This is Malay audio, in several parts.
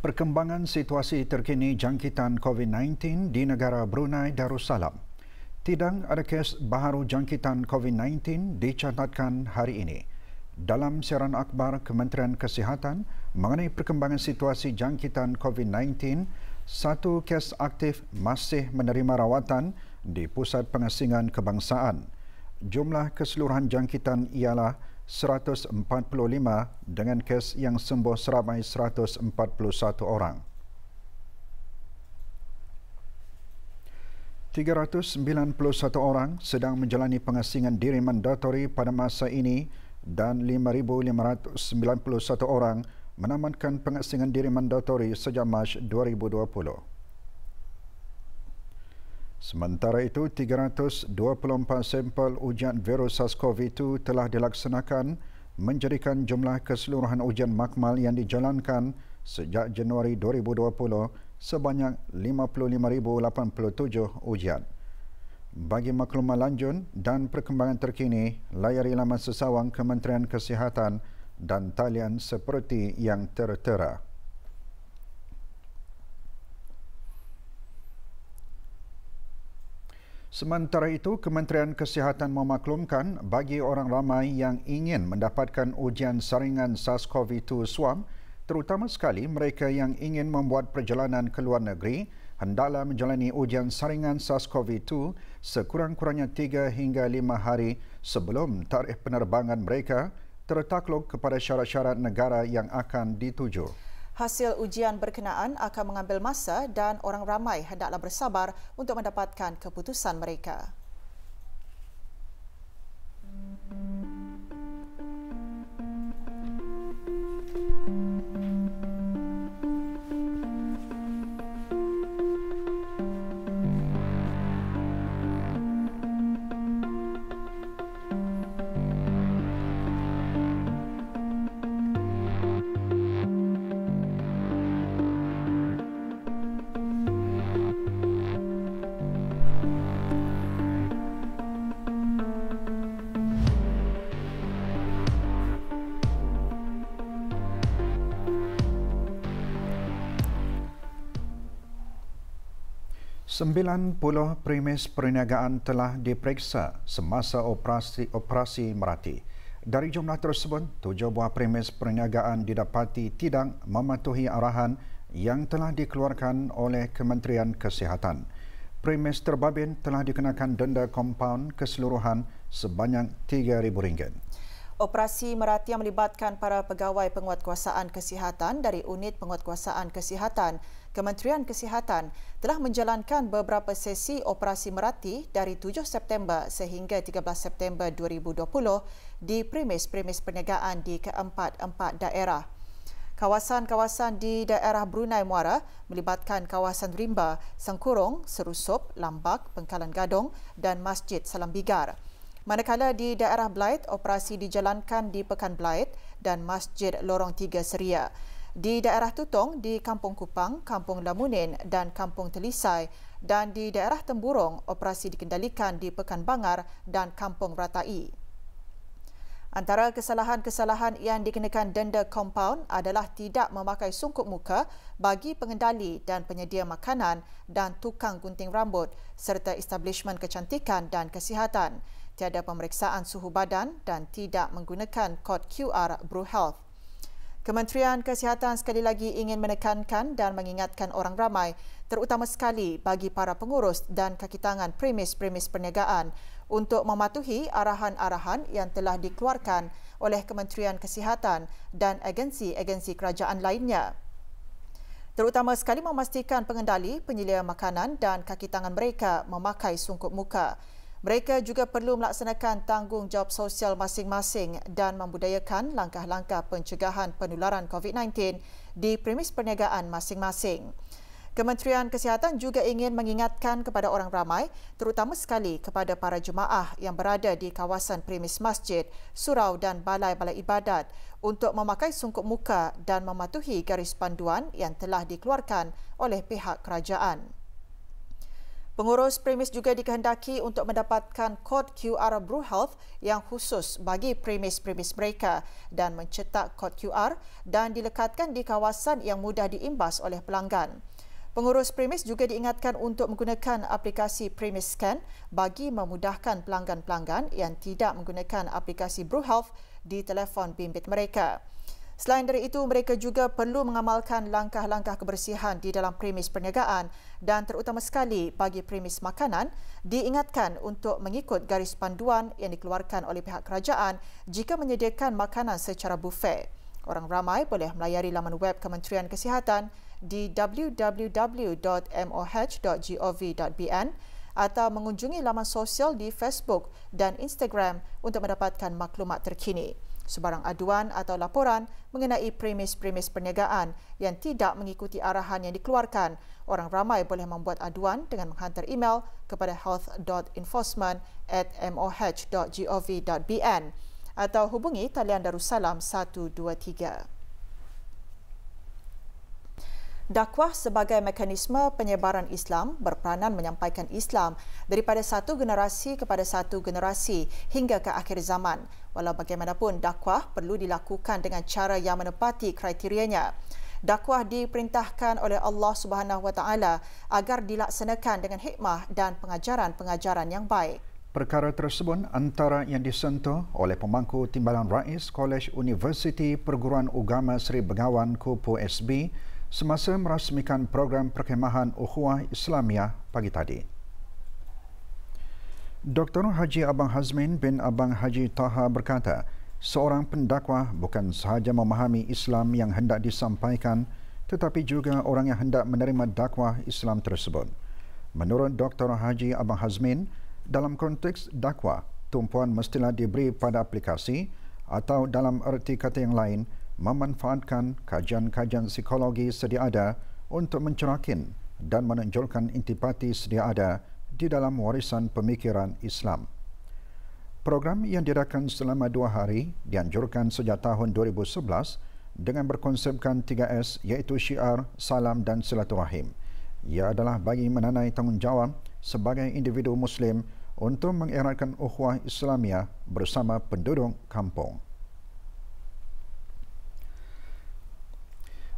Perkembangan situasi terkini jangkitan COVID-19 di negara Brunei Darussalam. Tidak ada kes baharu jangkitan COVID-19 dicatatkan hari ini. Dalam siaran akhbar Kementerian Kesihatan mengenai perkembangan situasi jangkitan COVID-19, satu kes aktif masih menerima rawatan di Pusat Pengasingan Kebangsaan. Jumlah keseluruhan jangkitan ialah 145 dengan kes yang sembuh seramai 141 orang. 391 orang sedang menjalani pengasingan diri mandatori pada masa ini dan 5,591 orang menamatkan pengasingan diri mandatori sejak Mac 2020. Sementara itu, 324 sampel ujian virus SARS-CoV-2 telah dilaksanakan menjadikan jumlah keseluruhan ujian makmal yang dijalankan sejak Januari 2020 sebanyak 55,087 ujian. Bagi maklumat lanjut dan perkembangan terkini, layari laman sesawang Kementerian Kesihatan dan talian seperti yang tertera. Sementara itu, Kementerian Kesihatan memaklumkan bagi orang ramai yang ingin mendapatkan ujian saringan SARS-CoV-2 swab, terutama sekali mereka yang ingin membuat perjalanan ke luar negeri, hendaklah menjalani ujian saringan SARS-CoV-2 sekurang-kurangnya 3 hingga 5 hari sebelum tarikh penerbangan mereka tertakluk kepada syarat-syarat negara yang akan dituju. Hasil ujian berkenaan akan mengambil masa dan orang ramai hendaklah bersabar untuk mendapatkan keputusan mereka. Sembilan puluh premis perniagaan telah diperiksa semasa operasi Merati. Dari jumlah tersebut, 7 buah premis perniagaan didapati tidak mematuhi arahan yang telah dikeluarkan oleh Kementerian Kesihatan. Premis terbabit telah dikenakan denda kompaun keseluruhan sebanyak RM3,000. Operasi Merati yang melibatkan para pegawai penguatkuasaan kesihatan dari Unit Penguatkuasaan Kesihatan Kementerian Kesihatan telah menjalankan beberapa sesi operasi Merati dari 7 September sehingga 13 September 2020 di premis-premis perniagaan di keempat-empat daerah. Kawasan-kawasan di daerah Brunei Muara melibatkan kawasan Rimba, Sengkurung, Serusup, Lambak, Pengkalan Gadong dan Masjid Salam Bigar. Manakala di daerah Belait, operasi dijalankan di Pekan Belait dan Masjid Lorong 3 Seria. Di daerah Tutong, di Kampung Kupang, Kampung Lamunin dan Kampung Telisai, dan di daerah Temburong, operasi dikendalikan di Pekan Bangar dan Kampung Ratai. Antara kesalahan-kesalahan yang dikenakan denda kompaun adalah tidak memakai sungkup muka bagi pengendali dan penyedia makanan dan tukang gunting rambut serta establishmen kecantikan dan kesihatan, tiada pemeriksaan suhu badan dan tidak menggunakan kod QR BruHealth. Kementerian Kesihatan sekali lagi ingin menekankan dan mengingatkan orang ramai, terutama sekali bagi para pengurus dan kaki tangan premis-premis perniagaan untuk mematuhi arahan-arahan yang telah dikeluarkan oleh Kementerian Kesihatan dan agensi-agensi kerajaan lainnya. Terutama sekali memastikan pengendali, penyelia makanan dan kaki tangan mereka memakai sungkup muka. Mereka juga perlu melaksanakan tanggungjawab sosial masing-masing dan membudayakan langkah-langkah pencegahan penularan COVID-19 di premis perniagaan masing-masing. Kementerian Kesihatan juga ingin mengingatkan kepada orang ramai, terutama sekali kepada para jemaah yang berada di kawasan premis masjid, surau dan balai-balai ibadat untuk memakai sungkup muka dan mematuhi garis panduan yang telah dikeluarkan oleh pihak kerajaan. Pengurus premis juga dikehendaki untuk mendapatkan kod QR BruHealth yang khusus bagi premis-premis mereka dan mencetak kod QR dan dilekatkan di kawasan yang mudah diimbas oleh pelanggan. Pengurus premis juga diingatkan untuk menggunakan aplikasi Premis Scan bagi memudahkan pelanggan-pelanggan yang tidak menggunakan aplikasi BruHealth di telefon bimbit mereka. Selain dari itu, mereka juga perlu mengamalkan langkah-langkah kebersihan di dalam premis perniagaan dan terutama sekali bagi premis makanan, diingatkan untuk mengikut garis panduan yang dikeluarkan oleh pihak kerajaan jika menyediakan makanan secara bufet. Orang ramai boleh melayari laman web Kementerian Kesihatan di www.moh.gov.bn atau mengunjungi laman sosial di Facebook dan Instagram untuk mendapatkan maklumat terkini. Sebarang aduan atau laporan mengenai premis-premis perniagaan yang tidak mengikuti arahan yang dikeluarkan, orang ramai boleh membuat aduan dengan menghantar email kepada health.enforcement@moh.gov.bn atau hubungi talian Darussalam 123. Dakwah sebagai mekanisme penyebaran Islam berperanan menyampaikan Islam daripada satu generasi kepada satu generasi hingga ke akhir zaman. Walau bagaimanapun, dakwah perlu dilakukan dengan cara yang menepati kriterianya. Dakwah diperintahkan oleh Allah Subhanahu Wa Taala agar dilaksanakan dengan hikmah dan pengajaran-pengajaran yang baik. Perkara tersebut antara yang disentuh oleh pemangku timbalan Rais Kolej Universiti Perguruan Agama Seri Begawan Kupu SB semasa merasmikan program perkhemahan Ukhuwah Islamiah pagi tadi. Dr. Haji Abang Hazmin bin Abang Haji Taha berkata, seorang pendakwah bukan sahaja memahami Islam yang hendak disampaikan tetapi juga orang yang hendak menerima dakwah Islam tersebut. Menurut Dr. Haji Abang Hazmin, dalam konteks dakwah, tumpuan mestilah diberi pada aplikasi atau dalam erti kata yang lain, memanfaatkan kajian-kajian psikologi sedia ada untuk mencerakin dan menonjolkan intipati sedia ada di dalam warisan pemikiran Islam. Program yang diadakan selama 2 hari dianjurkan sejak tahun 2011 dengan berkonsepkan 3S iaitu syiar, salam dan silaturahim. Ia adalah bagi menanai tanggungjawab sebagai individu Muslim untuk mengeratkan ukhuwah Islamiah bersama penduduk kampung.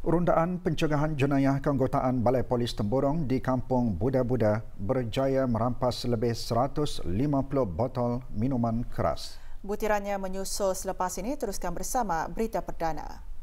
Rundaan pencegahan jenayah keanggotaan Balai Polis Temburong di Kampung Buda-Buda berjaya merampas lebih 150 botol minuman keras. Butirannya menyusul selepas ini, teruskan bersama Berita Perdana.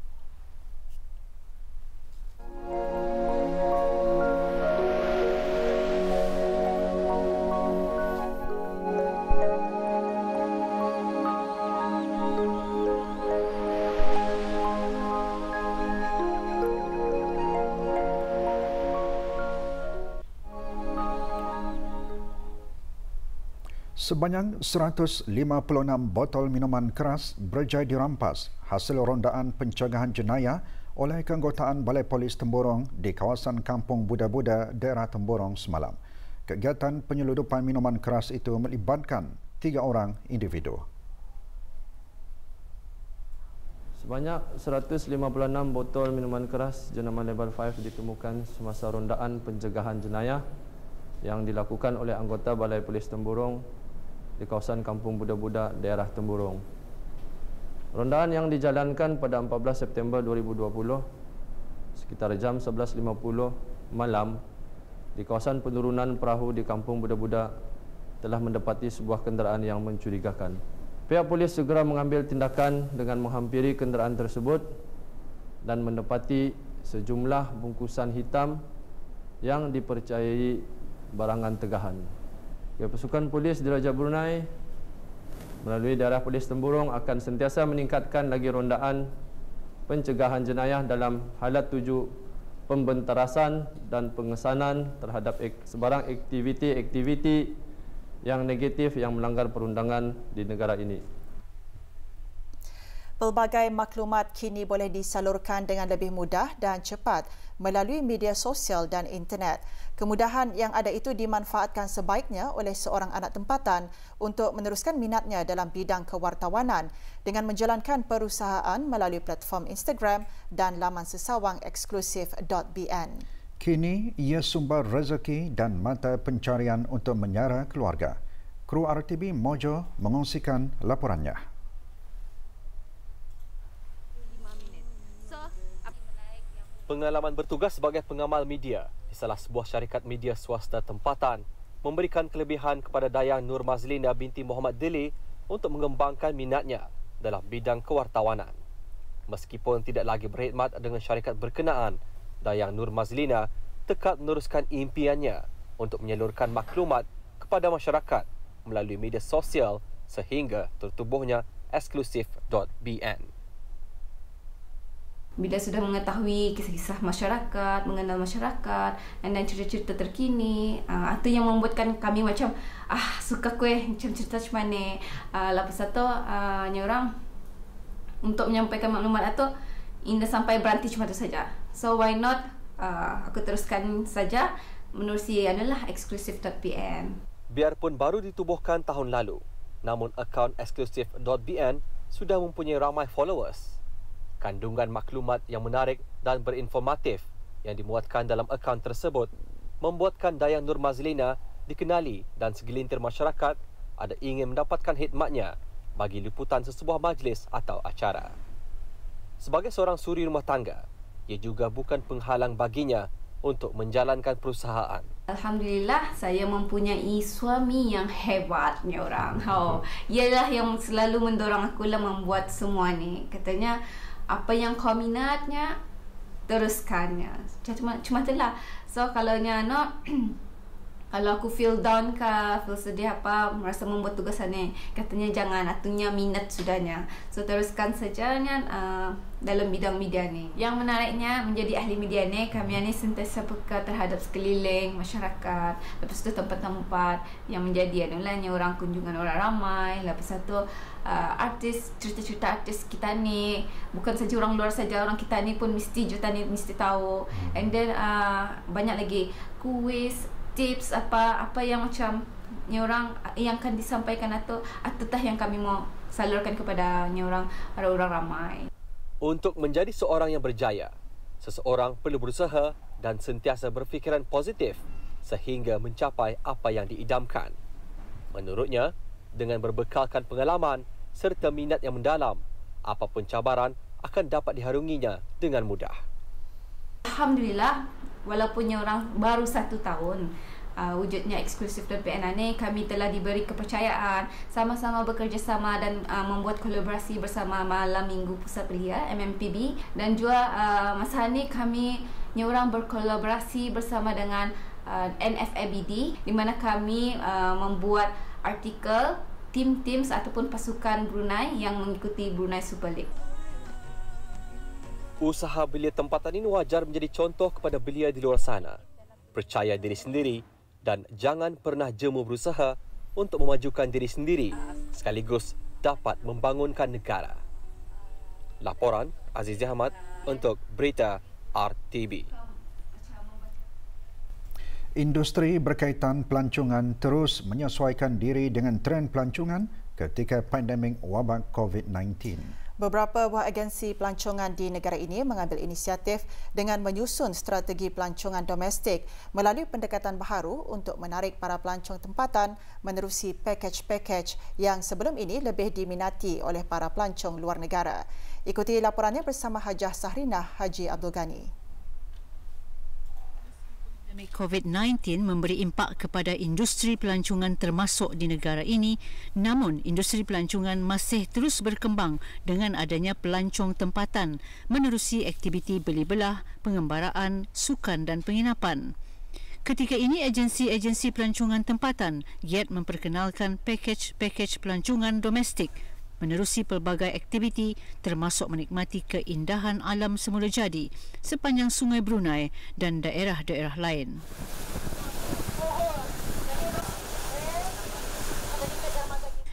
Sebanyak 156 botol minuman keras berjaya dirampas hasil rondaan pencegahan jenayah oleh keanggotaan Balai Polis Temburong di kawasan Kampung Buda-Buda, daerah Temburong semalam. Kegiatan penyeludupan minuman keras itu melibatkan 3 orang individu. Sebanyak 156 botol minuman keras jenama level 5 ditemukan semasa rondaan pencegahan jenayah yang dilakukan oleh anggota Balai Polis Temburong di kawasan Kampung Buda-Buda, daerah Temburong. Rondaan yang dijalankan pada 14 September 2020 sekitar jam 11.50 malam di kawasan penurunan perahu di Kampung Buda-Buda telah mendapati sebuah kenderaan yang mencurigakan. Pihak polis segera mengambil tindakan dengan menghampiri kenderaan tersebut dan mendapati sejumlah bungkusan hitam yang dipercayai barangan tegahan. Pasukan Polis Diraja Brunei melalui daerah Polis Temburong akan sentiasa meningkatkan lagi rondaan pencegahan jenayah dalam halat tuju pembentarasan dan pengesanan terhadap sebarang aktiviti-aktiviti yang negatif yang melanggar perundangan di negara ini. Pelbagai maklumat kini boleh disalurkan dengan lebih mudah dan cepat melalui media sosial dan internet. Kemudahan yang ada itu dimanfaatkan sebaiknya oleh seorang anak tempatan untuk meneruskan minatnya dalam bidang kewartawanan dengan menjalankan perusahaan melalui platform Instagram dan laman sesawang eksklusif.bn. Kini ia sumber rezeki dan mata pencarian untuk menyara keluarga. Kru RTB Mojo mengongsikan laporannya. Pengalaman bertugas sebagai pengamal media di salah sebuah syarikat media swasta tempatan memberikan kelebihan kepada Dayang Nur Mazlina binti Muhammad Dili untuk mengembangkan minatnya dalam bidang kewartawanan. Meskipun tidak lagi berkhidmat dengan syarikat berkenaan, Dayang Nur Mazlina tekad meneruskan impiannya untuk menyalurkan maklumat kepada masyarakat melalui media sosial sehingga tertubuhnya eksklusif.bn. Bila sudah mengetahui kisah-kisah masyarakat, mengenal masyarakat dan cerita-cerita terkini, itu yang membuatkan kami macam suka kuih macam cerita macam mana. Lepas itu orang untuk menyampaikan maklumat atau indah sampai berhenti cuma itu saja. So why not aku teruskan saja menerusi adalah eksklusif.bn. Biarpun baru ditubuhkan tahun lalu, namun akaun eksklusif.bn sudah mempunyai ramai followers. Kandungan maklumat yang menarik dan berinformatif yang dimuatkan dalam akaun tersebut membuatkan Dayang Nur Mazlina dikenali dan segelintir masyarakat ada ingin mendapatkan khidmatnya bagi liputan sesebuah majlis atau acara. Sebagai seorang suri rumah tangga, ia juga bukan penghalang baginya untuk menjalankan perusahaan. Alhamdulillah, saya mempunyai suami yang hebatnya orang. Ialah yang selalu mendorong aku lah membuat semua ni. Katanya, apa yang kau minatnya, teruskannya. Cuma itulah. So, kalau kalau aku feel down ke, feel sedih apa, merasa membuat tugasan ni, katanya jangan, atunya minat sudahnya. So teruskan saja dalam bidang media ni. Yang menariknya menjadi ahli media ni, kami ni sentiasa peka terhadap sekeliling masyarakat. Lepas tu tempat-tempat yang menjadi adalah orang kunjungan orang ramai. Lepas tu artis, cerita-cerita artis kita ni, bukan saja orang luar saja, orang kita ni pun mesti juta ni mesti tahu. And then banyak lagi kuis, tips apa yang macam orang yang akan disampaikan atau yang kami mau salurkan kepada orang ramai. Untuk menjadi seorang yang berjaya, seseorang perlu berusaha dan sentiasa berfikiran positif sehingga mencapai apa yang diidamkan. Menurutnya, dengan berbekalkan pengalaman serta minat yang mendalam, apapun cabaran akan dapat diharunginya dengan mudah. Alhamdulillah, walaupun orang baru 1 tahun wujudnya eksklusif.bn ni, kami telah diberi kepercayaan sama-sama bekerjasama dan membuat kolaborasi bersama Malam Minggu Pusat Belia MMPB, dan juga masa ni kami orang berkolaborasi bersama dengan NFABD, di mana kami membuat artikel tim-tim ataupun pasukan Brunei yang mengikuti Brunei Super League. Usaha belia tempatan ini wajar menjadi contoh kepada belia di luar sana. Percaya diri sendiri dan jangan pernah jemu berusaha untuk memajukan diri sendiri sekaligus dapat membangunkan negara. Laporan Aziz Ahmad untuk Berita RTB. Industri berkaitan pelancongan terus menyesuaikan diri dengan tren pelancongan ketika pandemik wabak COVID-19. Beberapa buah agensi pelancongan di negara ini mengambil inisiatif dengan menyusun strategi pelancongan domestik melalui pendekatan baharu untuk menarik para pelancong tempatan menerusi pakej-pakej yang sebelum ini lebih diminati oleh para pelancong luar negara. Ikuti laporannya bersama Hajah Sahrinah Haji Abdul Ghani. COVID-19 memberi impak kepada industri pelancongan termasuk di negara ini, namun industri pelancongan masih terus berkembang dengan adanya pelancong tempatan menerusi aktiviti beli belah, pengembaraan, sukan dan penginapan. Ketika ini, agensi-agensi pelancongan tempatan giat memperkenalkan pakej-pakej pelancongan domestik menerusi pelbagai aktiviti termasuk menikmati keindahan alam semula jadi sepanjang Sungai Brunei dan daerah-daerah lain.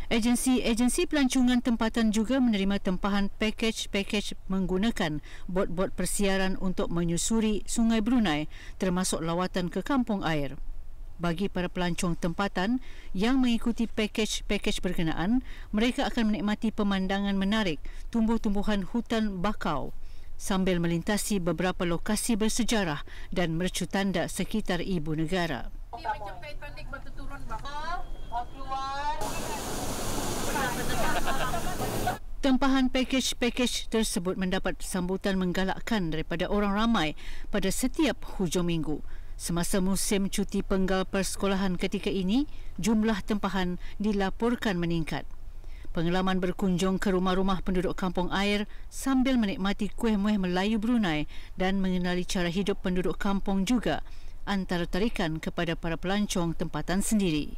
Agensi pelancongan tempatan juga menerima tempahan pakej-pakej menggunakan bot-bot persiaran untuk menyusuri Sungai Brunei termasuk lawatan ke kampung air. Bagi para pelancong tempatan yang mengikuti pakej-pakej berkenaan, mereka akan menikmati pemandangan menarik, tumbuh-tumbuhan hutan bakau, sambil melintasi beberapa lokasi bersejarah dan mercu tanda sekitar ibu negara. Macam Titanic batu turun bakal keluar. Tempahan pakej-pakej tersebut mendapat sambutan menggalakkan daripada orang ramai pada setiap hujung minggu. Semasa musim cuti penggal persekolahan ketika ini, jumlah tempahan dilaporkan meningkat. Pengalaman berkunjung ke rumah-rumah penduduk kampung air sambil menikmati kuih-muih Melayu Brunei dan mengenali cara hidup penduduk kampung juga antara tarikan kepada para pelancong tempatan sendiri.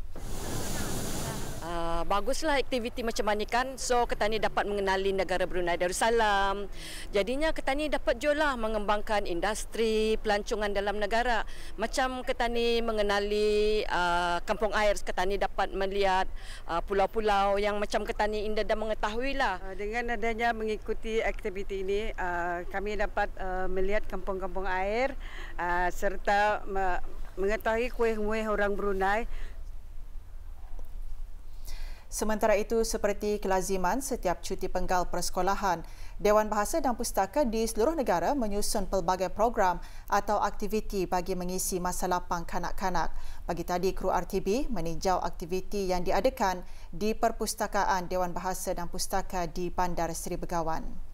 Baguslah aktiviti macam ni kan. So Ketani dapat mengenali negara Brunei Darussalam. Jadinya Ketani dapat jualah mengembangkan industri pelancongan dalam negara. Macam Ketani mengenali kampung air, Ketani dapat melihat pulau-pulau yang macam Ketani indah dan mengetahui lah. Dengan adanya mengikuti aktiviti ini, kami dapat melihat kampung-kampung air serta mengetahui kuih-muih orang Brunei. Sementara itu, seperti kelaziman setiap cuti penggal persekolahan, Dewan Bahasa dan Pustaka di seluruh negara menyusun pelbagai program atau aktiviti bagi mengisi masa lapang kanak-kanak. Pagi tadi, kru RTB meninjau aktiviti yang diadakan di Perpustakaan Dewan Bahasa dan Pustaka di Bandar Seri Begawan.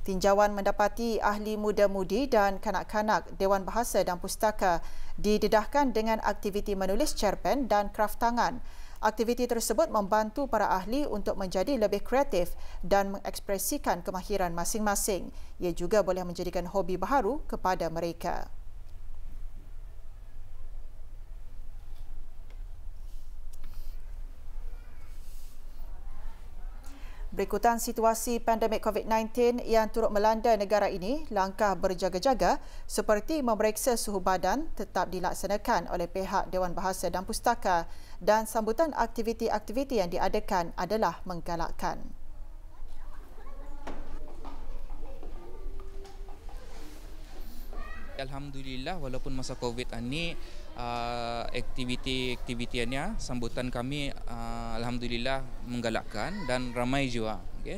Tinjauan mendapati ahli muda-mudi dan kanak-kanak Dewan Bahasa dan Pustaka didedahkan dengan aktiviti menulis cerpen dan kraft tangan. Aktiviti tersebut membantu para ahli untuk menjadi lebih kreatif dan mengekspresikan kemahiran masing-masing. Ia juga boleh menjadikan hobi baharu kepada mereka. Berikutan situasi pandemik COVID-19 yang turut melanda negara ini, langkah berjaga-jaga seperti memeriksa suhu badan tetap dilaksanakan oleh pihak Dewan Bahasa dan Pustaka dan sambutan aktiviti-aktiviti yang diadakan adalah menggalakkan. Alhamdulillah, walaupun masa COVID ini aktiviti-aktivitiannya, sambutan kami alhamdulillah menggalakkan dan ramai juga. Okay?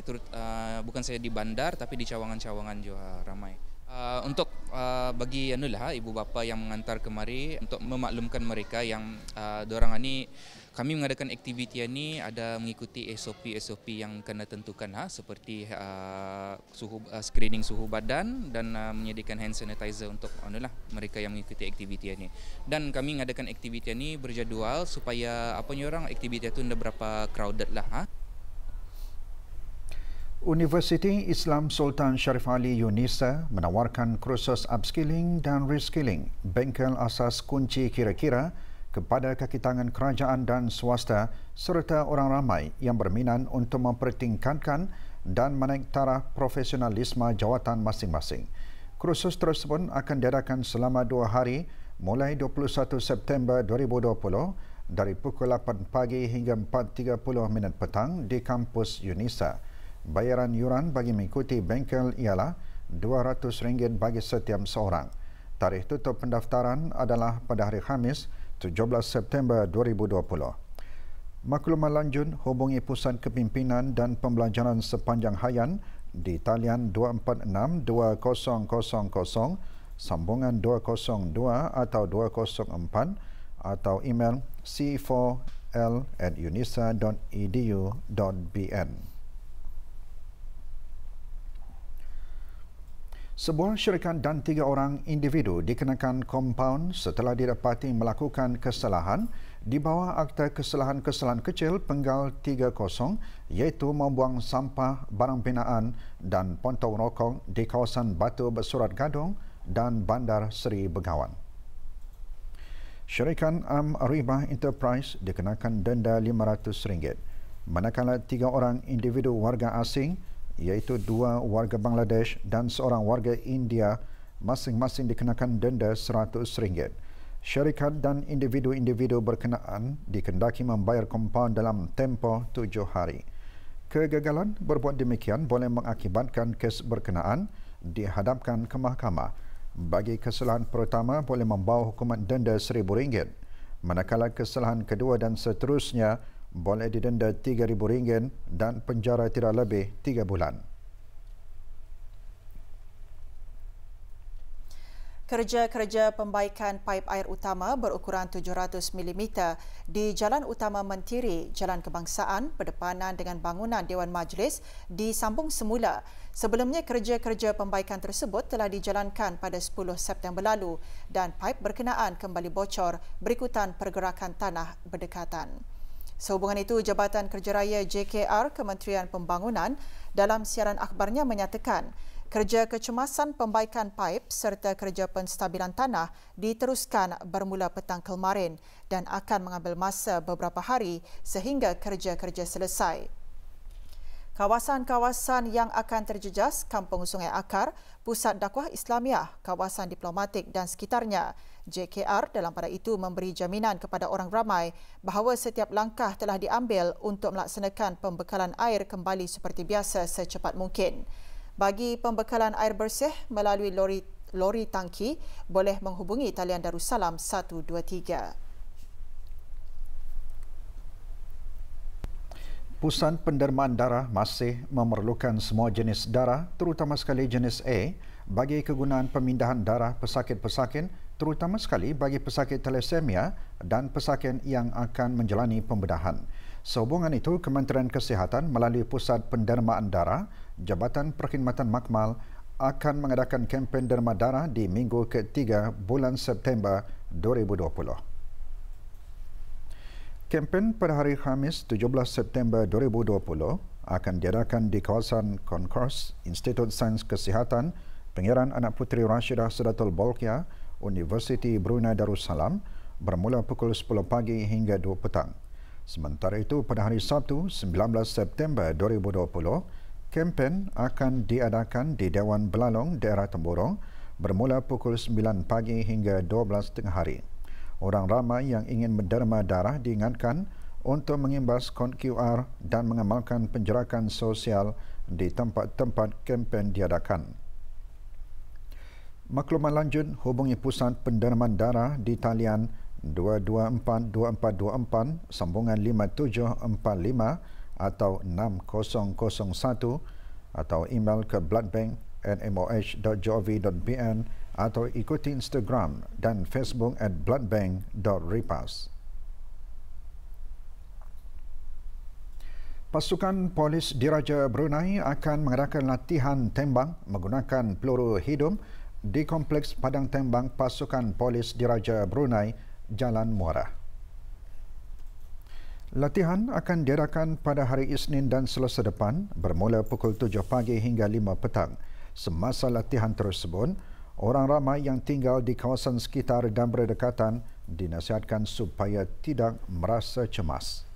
Bukan saja di bandar tapi di cawangan-cawangan juga ramai. Untuk bagi ibu bapa yang mengantar kemari, untuk memaklumkan mereka yang dorang ini kami mengadakan aktiviti ini ada mengikuti SOP yang kena tentukan seperti screening suhu badan dan menyediakan hand sanitizer untuk mereka yang mengikuti aktiviti ini. Dan kami mengadakan aktiviti ini berjadual supaya aktiviti itu tidak berapa crowded lah. Universiti Islam Sultan Sharif Ali UNISA menawarkan kursus upskilling dan reskilling bengkel asas kunci kira-kira kepada kaki tangan kerajaan dan swasta serta orang ramai yang berminat untuk mempertingkatkan dan menaik taraf profesionalisme jawatan masing-masing. Kursus tersebut akan diadakan selama 2 hari mulai 21 September 2020 dari pukul 8 pagi hingga 4.30 petang di kampus UNISA. Bayaran yuran bagi mengikuti bengkel ialah RM200 bagi setiap seorang. Tarikh tutup pendaftaran adalah pada hari Khamis 17 September 2020. Maklumat lanjut hubungi Pusat Kepimpinan dan Pembelajaran Sepanjang Haian di talian 246-2000, sambungan 202 atau 204 atau email c4l@unisa.edu.bn. Sebuah syarikat dan 3 orang individu dikenakan kompaun setelah didapati melakukan kesalahan di bawah Akta Kesalahan-Kesalahan Kecil Penggal 30 iaitu membuang sampah barang binaan dan pontong rokok di kawasan Batu Bersurat Gadong dan Bandar Seri Begawan. Syarikat Ribah Enterprise dikenakan denda RM500, manakala 3 orang individu warga asing iaitu 2 warga Bangladesh dan seorang warga India masing-masing dikenakan denda RM100. Syarikat dan individu-individu berkenaan dikendaki membayar kompaun dalam tempoh 7 hari. Kegagalan berbuat demikian boleh mengakibatkan kes berkenaan dihadapkan ke mahkamah. Bagi kesalahan pertama boleh membawa hukuman denda RM1,000, manakala kesalahan kedua dan seterusnya boleh didenda RM3,000 dan penjara tidak lebih 3 bulan. Kerja-kerja pembaikan paip air utama berukuran 700 mm di Jalan Utama Mentiri, Jalan Kebangsaan berdepanan dengan bangunan Dewan Majlis disambung semula. Sebelumnya, kerja-kerja pembaikan tersebut telah dijalankan pada 10 September lalu dan paip berkenaan kembali bocor berikutan pergerakan tanah berdekatan. Sehubungan itu, Jabatan Kerja Raya JKR Kementerian Pembangunan dalam siaran akhbarnya menyatakan kerja kecemasan pembaikan paip serta kerja penstabilan tanah diteruskan bermula petang kemarin dan akan mengambil masa beberapa hari sehingga kerja-kerja selesai. Kawasan-kawasan yang akan terjejas, Kampung Sungai Akar, Pusat Dakwah Islamiah, kawasan diplomatik dan sekitarnya. JKR dalam pada itu memberi jaminan kepada orang ramai bahawa setiap langkah telah diambil untuk melaksanakan pembekalan air kembali seperti biasa secepat mungkin. Bagi pembekalan air bersih melalui lori tangki, boleh menghubungi talian Darussalam 123. Pusat pendermaan darah masih memerlukan semua jenis darah, terutama sekali jenis A, bagi kegunaan pemindahan darah pesakit-pesakit, terutama sekali bagi pesakit thalassemia dan pesakit yang akan menjalani pembedahan. Sehubungan itu, Kementerian Kesihatan melalui Pusat Pendermaan Darah, Jabatan Perkhidmatan Makmal akan mengadakan kempen derma darah di minggu ke-3 bulan September 2020. Kempen pada hari Khamis 17 September 2020 akan diadakan di kawasan Concourse Institut Sains Kesihatan Pengiran Anak Puteri Rashidah Sedatul Bolkiah, Universiti Brunei Darussalam bermula pukul 10 pagi hingga 2 petang. Sementara itu, pada hari Sabtu 19 September 2020, kempen akan diadakan di Dewan Belalong, Daerah Temburong bermula pukul 9 pagi hingga 12 tengah hari. Orang ramai yang ingin menderma darah diingatkan untuk mengimbas kod QR dan mengamalkan penjarakan sosial di tempat-tempat kempen diadakan. Maklumat lanjut, hubungi Pusat Pendermaan Darah di talian 224-2424 sambungan 5745 atau 6001 atau email ke bloodbank@moh.gov.bn atau ikuti Instagram dan Facebook @bloodbank.repas. Pasukan Polis Diraja Brunei akan mengadakan latihan tembak menggunakan peluru hidung di Kompleks Padang Tembak Pasukan Polis Diraja Brunei, Jalan Muara. Latihan akan diadakan pada hari Isnin dan Selasa depan bermula pukul 7 pagi hingga 5 petang. Semasa latihan tersebut, orang ramai yang tinggal di kawasan sekitar dan berdekatan dinasihatkan supaya tidak merasa cemas.